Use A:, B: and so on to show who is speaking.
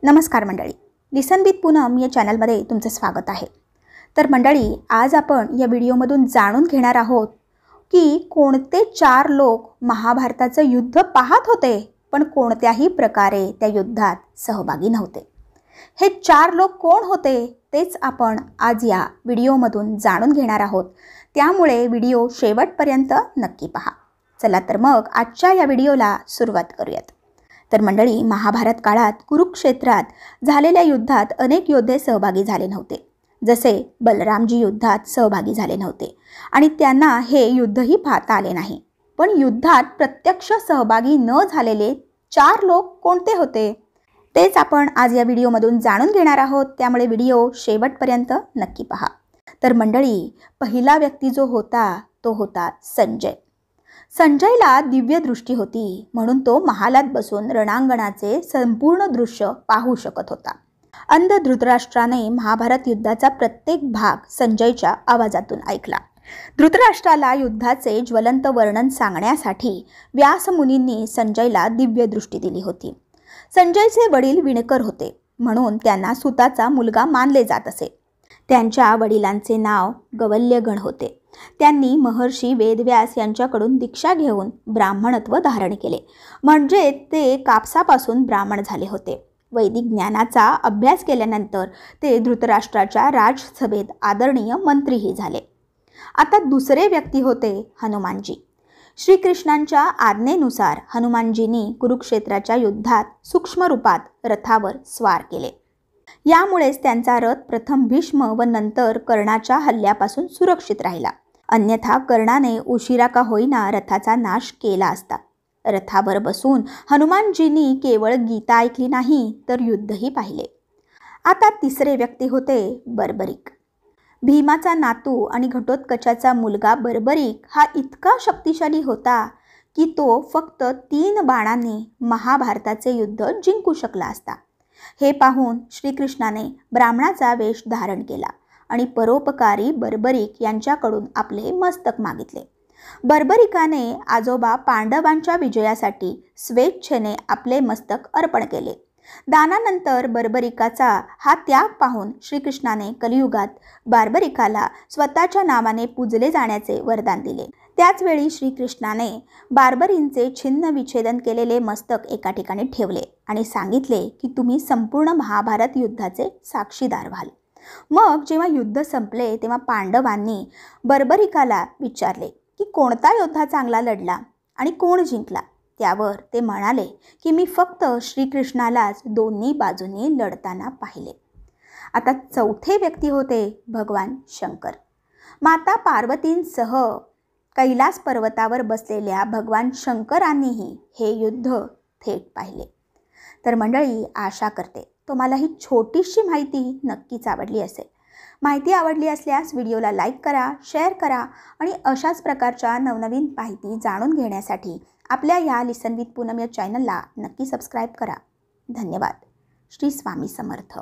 A: नमस्कार मंडळी, लिसन विथ पूनम या चॅनलमध्ये तुमचं स्वागत आहे। तर मंडळी, आज आपण या व्हिडिओमधून जाणून घेणार आहोत की कोणते 4 लोक महाभारताचं युद्ध पाहत होते पण कोणत्याही प्रकारे त्या युद्धात सहभागी नव्हते। हे 4 लोक कोण होते तेच आपण आज या व्हिडिओमधून जाणून घेणार आहोत, त्यामुळे व्हिडिओ शेवटपर्यंत नक्की पहा। चला तर मग आजच्या या व्हिडिओला सुरुवात करूयात। तर मंडळी, महाभारत काळात कुरुक्षेत्रात झालेल्या युद्धात अनेक योद्धे सहभागी झाले नव्हते, जसे बलरामजी युद्धात सहभागी झाले नव्हते आणि त्यांना हे युद्धही पाहता आले नाही। पण युद्धात प्रत्यक्ष सहभागी न झालेले 4 लोक कोणते होते तेच आपण आज या व्हिडिओमधून जाणून घेणार आहोत, त्यामुळे व्हिडिओ शेवटपर्यंत नक्की पहा। तर मंडळी, पहिला व्यक्ती जो होता तो होता संजय। संजयला दिव्य दृष्टी होती, म्हणून तो महालात बसून रणांगणाचे संपूर्ण दृश्य पाहू शकत होता। अंध धृतराष्ट्राने महाभारत युद्धाचा प्रत्येक भाग संजयच्या आवाजातून ऐकला। धृतराष्ट्राला युद्धाचे ज्वलंत वर्णन सांगण्यासाठी व्यास मुनींनी संजयला दिव्य दृष्टी दिली होती। संजयचे वडील विणकर होते, म्हणून त्यांना सुताचा मुलगा मानले जात असे। त्यांच्या वडिलांचे नाव गवल्यगण होते। त्यांनी महर्षी वेदव्यास यांच्याकडून दीक्षा घेऊन ब्राह्मणत्व धारण केले, म्हणजे ते कापसापासून ब्राह्मण झाले होते। वैदिक ज्ञानाचा अभ्यास केल्यानंतर ते धृतराष्ट्राच्या राजसभेत आदरणीय मंत्रीही झाले। आता दुसरे व्यक्ती होते हनुमानजी। श्रीकृष्णांच्या आज्ञेनुसार हनुमानजींनी कुरुक्षेत्राच्या युद्धात सूक्ष्म रूपात रथावर स्वार केले। यामुळेच त्यांचा रथ प्रथम भीष्म व नंतर कर्णाच्या हल्ल्यापासून सुरक्षित राहिला, अन्यथा कर्णाने उशिरा का होईना रथाचा नाश केला असता। रथावर बसून हनुमानजींनी केवळ गीता ऐकली नाही तर युद्धही पाहिले। आता तिसरे व्यक्ती होते बर्बरिक। भीमाचा नातू आणि घटोत्कचाचा मुलगा बर्बरिक हा इतका शक्तिशाली होता की तो फक्त 3 बाणांनी महाभारताचे युद्ध जिंकू शकला असता। हे पाहून श्रीकृष्णाने ब्राह्मणाचा वेश धारण केला आणि परोपकारी बर्बरिक यांच्याकडून आपले मस्तक मागितले। बर्बरिकाने आजोबा पांडवांच्या विजयासाठी स्वेच्छेने आपले मस्तक अर्पण केले। दानानंतर बर्बरिकाचा हा त्याग पाहून श्रीकृष्णाने कलियुगात बर्बरिकाला स्वतःच्या नावाने पूजले जाण्याचे वरदान दिले। त्याच वेळी श्रीकृष्णाने बार्बरींचे छिन्न विच्छेदन केलेले मस्तक एका ठिकाणी ठेवले आणि सांगितले की तुम्ही संपूर्ण महाभारत युद्धाचे साक्षीदार व्हाल। मग जेव्हा युद्ध संपले तेव्हा पांडवांनी बर्बरिकाला विचारले की कोणता योद्धा चांगला लढला आणि कोण जिंकला। त्यावर ते म्हणाले की मी फक्त श्रीकृष्णालाच दोन्ही बाजूंनी लढताना पाहिले। आता चौथे व्यक्ती होते भगवान शंकर। माता पार्वतींसह कैलास पर्वतावर बसलेल्या भगवान शंकरांनीही हे युद्ध थेट पाहिले। तर मंडळी, आशा करते तुम्हाला ही छोटीशी माहिती नक्कीच आवडली असेल। माहिती आवडली असल्यास व्हिडिओला लाईक करा, शेअर करा आणि अशाच प्रकारच्या नवनवीन माहिती जाणून घेण्यासाठी आपल्या या लिसन विथ पूनम या चॅनलला नक्की सबस्क्राईब करा। धन्यवाद। श्री स्वामी समर्थ।